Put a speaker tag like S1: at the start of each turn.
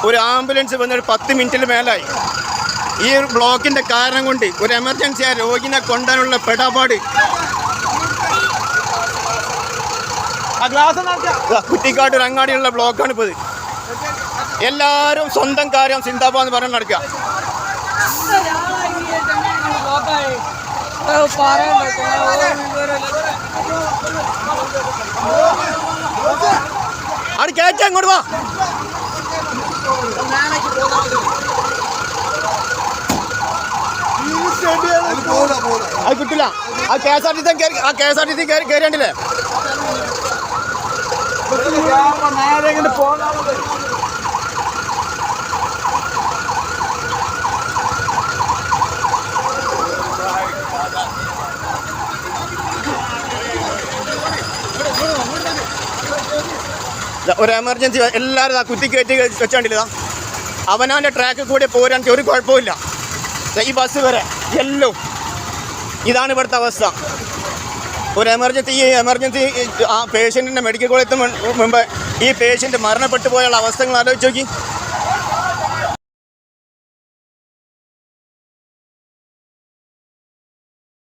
S1: ഒരു ആംബുലൻസ് വന്നൊരു 10 മിനിറ്റിൽ മേലായി. ഈ ബ്ലോക്കിൻ്റെ കാരണം കൊണ്ട് ഒരു എമർജൻസി ആ രോഗിനെ കൊണ്ടുവരാനുള്ള പെടാപാട്. കുറ്റിക്കാട്ട് ഒരു അങ്ങാടിയുള്ള ബ്ലോക്കാണ് ഇപ്പോൾ ഇത്. എല്ലാവരും സ്വന്തം കാര്യം സിന്ദാബാദ് എന്ന് പറഞ്ഞ് നടക്കുക. അവിടെ കയറ്റാൻ ഇങ്ങോട്ട് വാ. അത് കിട്ടില്ല. ആ KSRTC കയറിയണ്ടില്ലേ? ഒരു എമർജൻസി എല്ലാവരും കുത്തി കയറ്റി വെച്ചാണ്ടില്ല. അവനവൻ്റെ ട്രാക്കിൽ കൂടെ പോരാൻ ഒരു കുഴപ്പമില്ല. ഈ ബസ് വരെ എല്ലാം ഇതാണ് ഇവിടുത്തെ അവസ്ഥ. ഒരു എമർജൻസി ആ പേഷ്യൻറ്റിൻ്റെ മെഡിക്കൽ കോളേജിന് മുമ്പ് ഈ പേഷ്യൻ്റ് മരണപ്പെട്ടു പോയുള്ള അവസ്ഥകൾ ആലോചിച്ച് നോക്കി.